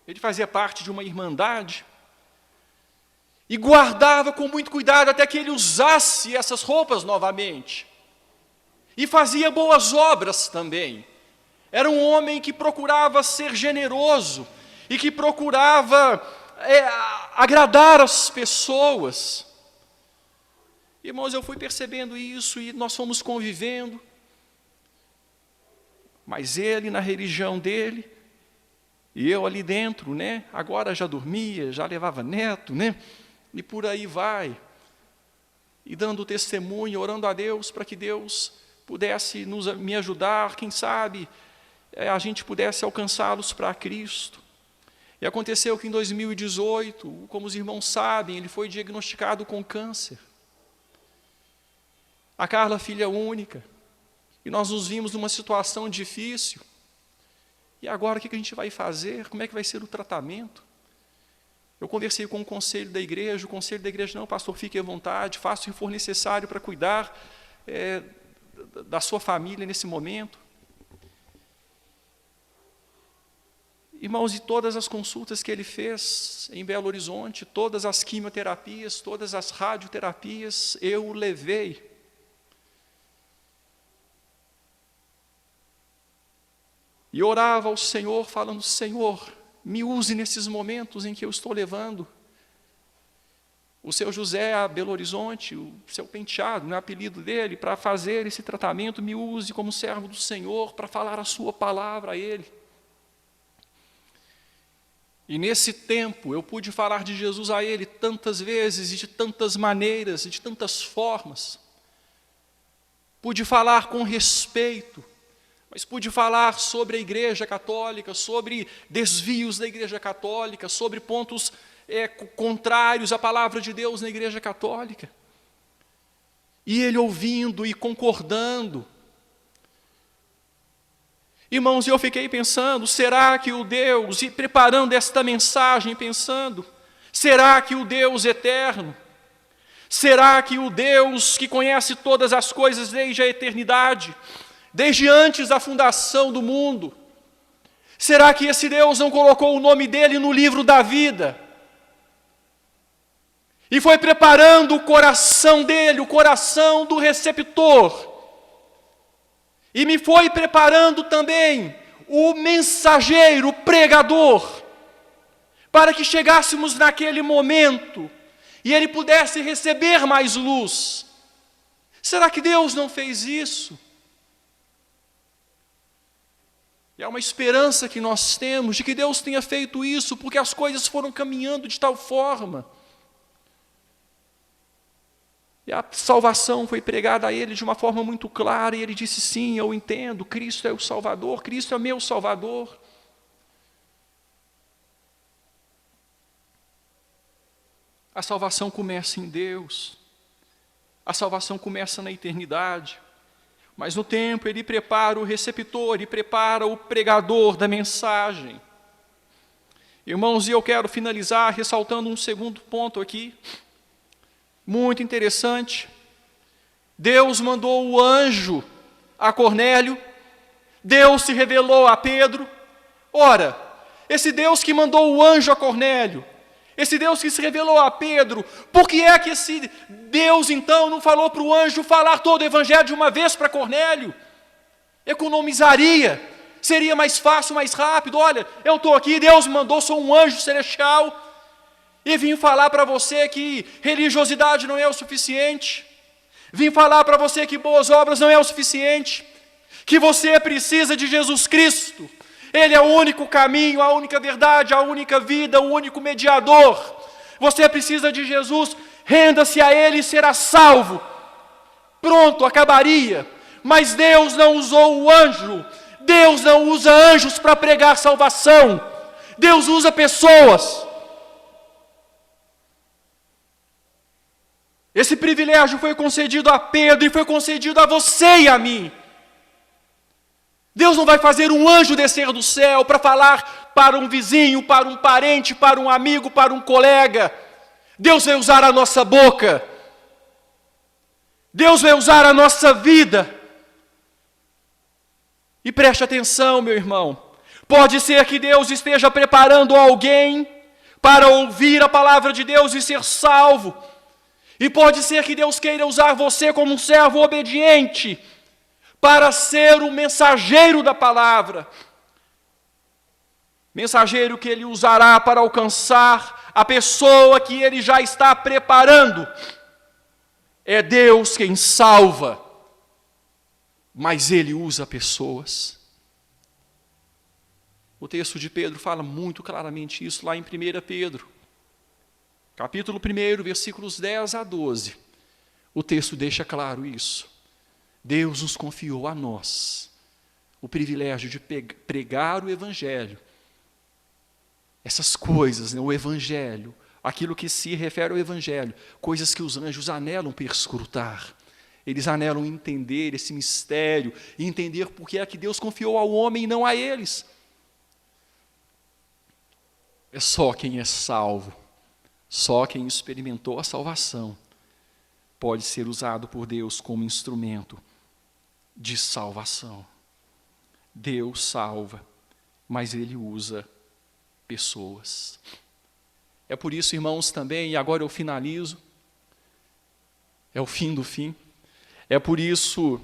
Ele fazia parte de uma irmandade, e guardava com muito cuidado até que ele usasse essas roupas novamente. E fazia boas obras também. Era um homem que procurava ser generoso, e que procurava agradar as pessoas. Irmãos, eu fui percebendo isso e nós fomos convivendo. Mas ele na religião dele, e eu ali dentro, né? Agora já dormia, já levava neto, né? E por aí vai. E dando testemunho, orando a Deus para que Deus pudesse me ajudar, quem sabe a gente pudesse alcançá-los para Cristo. E aconteceu que em 2018, como os irmãos sabem, ele foi diagnosticado com câncer. A Carla, filha única, e nós nos vimos numa situação difícil. E agora o que a gente vai fazer? Como é que vai ser o tratamento? Eu conversei com o conselho da igreja, não, pastor, fique à vontade, faça o que for necessário para cuidar da sua família nesse momento. Irmãos, e todas as consultas que ele fez em Belo Horizonte, todas as quimioterapias, todas as radioterapias, eu levei. E orava ao Senhor, falando, Senhor, me use nesses momentos em que eu estou levando o seu José a Belo Horizonte, o seu Penteado, não é o apelido dele, para fazer esse tratamento, me use como servo do Senhor, para falar a sua palavra a ele. E nesse tempo eu pude falar de Jesus a ele tantas vezes, e de tantas maneiras, e de tantas formas. Pude falar com respeito, mas pude falar sobre a Igreja Católica, sobre desvios da Igreja Católica, sobre pontos contrários à palavra de Deus na Igreja Católica. E ele ouvindo e concordando. Irmãos, eu fiquei pensando, será que o Deus, e preparando esta mensagem, pensando, será que o Deus eterno, será que o Deus que conhece todas as coisas desde a eternidade, desde antes da fundação do mundo, será que esse Deus não colocou o nome dele no livro da vida? E foi preparando o coração dele, o coração do receptor, e me foi preparando também o mensageiro, o pregador, para que chegássemos naquele momento e ele pudesse receber mais luz. Será que Deus não fez isso? E há uma esperança que nós temos de que Deus tenha feito isso, porque as coisas foram caminhando de tal forma. E a salvação foi pregada a ele de uma forma muito clara, e ele disse, sim, eu entendo, Cristo é o Salvador, Cristo é meu Salvador. A salvação começa em Deus, a salvação começa na eternidade, mas no tempo ele prepara o receptor, ele prepara o pregador da mensagem. Irmãos, e eu quero finalizar ressaltando um segundo ponto aqui, muito interessante. Deus mandou o anjo a Cornélio, Deus se revelou a Pedro. Ora, esse Deus que mandou o anjo a Cornélio, esse Deus que se revelou a Pedro, por que é que esse Deus então não falou para o anjo falar todo o evangelho de uma vez para Cornélio? Economizaria, seria mais fácil, mais rápido. Olha, eu estou aqui, Deus me mandou, sou um anjo celestial, e vim falar para você que religiosidade não é o suficiente, vim falar para você que boas obras não é o suficiente, que você precisa de Jesus Cristo, Ele é o único caminho, a única verdade, a única vida, o único mediador, Você precisa de Jesus, renda-se a Ele e será salvo. Pronto, acabaria. Mas Deus não usou o anjo. Deus não usa anjos para pregar salvação. Deus usa pessoas. Esse privilégio foi concedido a Pedro e foi concedido a você e a mim. Deus não vai fazer um anjo descer do céu para falar para um vizinho, para um parente, para um amigo, para um colega. Deus vai usar a nossa boca. Deus vai usar a nossa vida. E preste atenção, meu irmão. Pode ser que Deus esteja preparando alguém para ouvir a palavra de Deus e ser salvo. E pode ser que Deus queira usar você como um servo obediente para ser o mensageiro da palavra. Mensageiro que Ele usará para alcançar a pessoa que Ele já está preparando. É Deus quem salva, mas Ele usa pessoas. O texto de Pedro fala muito claramente isso lá em 1 Pedro. Capítulo 1, versículos 10 a 12. O texto deixa claro isso. Deus nos confiou a nós o privilégio de pregar o Evangelho. Essas coisas, o Evangelho, aquilo que se refere ao Evangelho, coisas que os anjos anelam perscrutar. Eles anelam entender esse mistério e entender por que é que Deus confiou ao homem e não a eles. É só quem é salvo, só quem experimentou a salvação, pode ser usado por Deus como instrumento de salvação. Deus salva, mas Ele usa pessoas. É por isso, irmãos, também, e agora eu finalizo, é o fim do fim, é por isso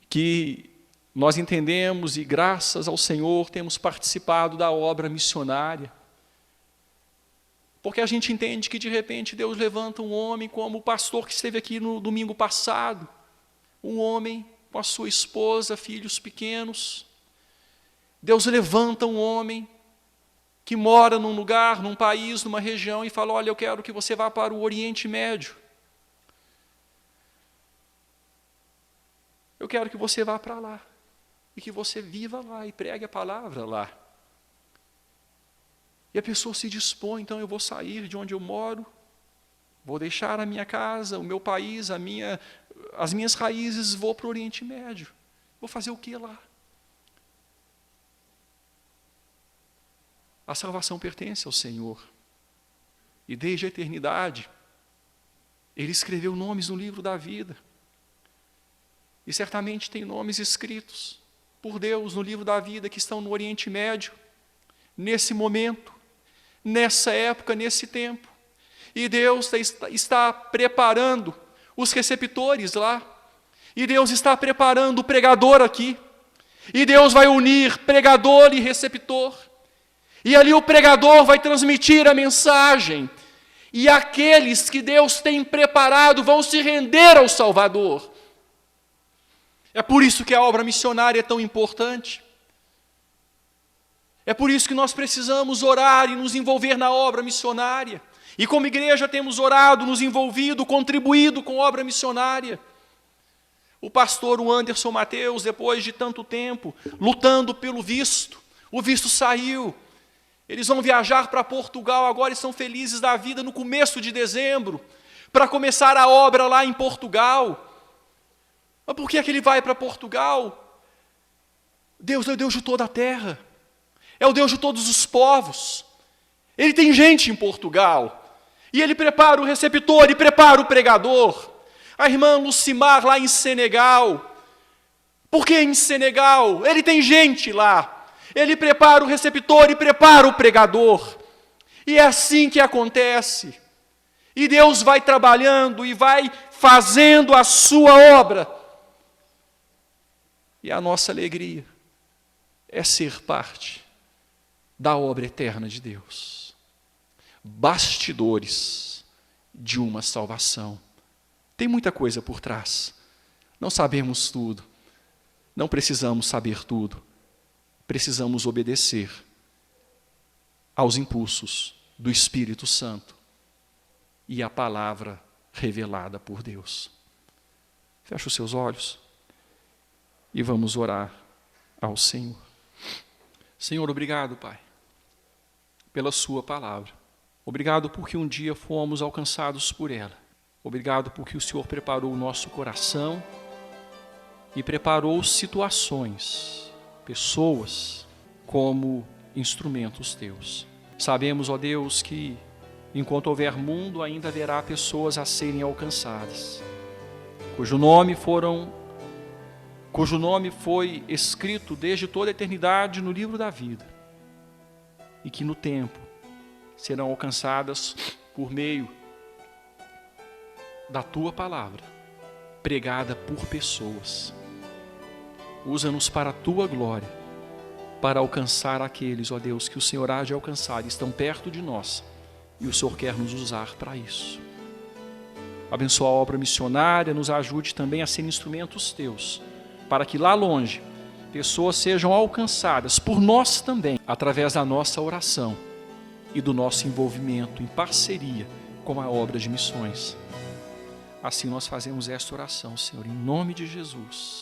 que nós entendemos e graças ao Senhor temos participado da obra missionária, porque a gente entende que de repente Deus levanta um homem como o pastor que esteve aqui no domingo passado, um homem com a sua esposa, filhos pequenos. Deus levanta um homem que mora num lugar, num país, numa região e fala, olha, eu quero que você vá para o Oriente Médio. Eu quero que você vá para lá e que você viva lá e pregue a palavra lá. E a pessoa se dispõe, então eu vou sair de onde eu moro, vou deixar a minha casa, o meu país, as minhas raízes, vou para o Oriente Médio. Vou fazer o que lá? A salvação pertence ao Senhor. E desde a eternidade, Ele escreveu nomes no livro da vida. E certamente tem nomes escritos por Deus no livro da vida que estão no Oriente Médio, nesse momento, nessa época, nesse tempo. E Deus está preparando os receptores lá. E Deus está preparando o pregador aqui. E Deus vai unir pregador e receptor. E ali o pregador vai transmitir a mensagem. E aqueles que Deus tem preparado vão se render ao Salvador. É por isso que a obra missionária é tão importante. É por isso que nós precisamos orar e nos envolver na obra missionária. E como igreja temos orado, nos envolvido, contribuído com a obra missionária. O pastor Anderson Mateus, depois de tanto tempo, lutando pelo visto, o visto saiu. Eles vão viajar para Portugal agora e estão felizes da vida no começo de dezembro, para começar a obra lá em Portugal. Mas por que é que ele vai para Portugal? Deus é o Deus de toda a terra. É o Deus de todos os povos. Ele tem gente em Portugal. E ele prepara o receptor e prepara o pregador. A irmã Lucimar lá em Senegal. Por que em Senegal? Ele tem gente lá. Ele prepara o receptor e prepara o pregador. E é assim que acontece. E Deus vai trabalhando e vai fazendo a sua obra. E a nossa alegria é ser parte da obra eterna de Deus. Bastidores de uma salvação. Tem muita coisa por trás. Não sabemos tudo. Não precisamos saber tudo. Precisamos obedecer aos impulsos do Espírito Santo e a palavra revelada por Deus. Feche os seus olhos e vamos orar ao Senhor. Senhor, obrigado, Pai, pela sua palavra. Obrigado porque um dia fomos alcançados por ela. Obrigado porque o Senhor preparou o nosso coração e preparou situações, pessoas, como instrumentos teus. Sabemos, ó Deus, que enquanto houver mundo, ainda haverá pessoas a serem alcançadas, cujo nome foi escrito desde toda a eternidade no livro da vida, e que no tempo serão alcançadas por meio da tua palavra, pregada por pessoas. Usa-nos para a tua glória, para alcançar aqueles, ó Deus, que o Senhor há de alcançar, estão perto de nós, e o Senhor quer nos usar para isso. Abençoa a obra missionária, nos ajude também a ser instrumentos teus, para que lá longe pessoas sejam alcançadas por nós também, através da nossa oração e do nosso envolvimento em parceria com a obra de missões. Assim nós fazemos esta oração, Senhor, em nome de Jesus.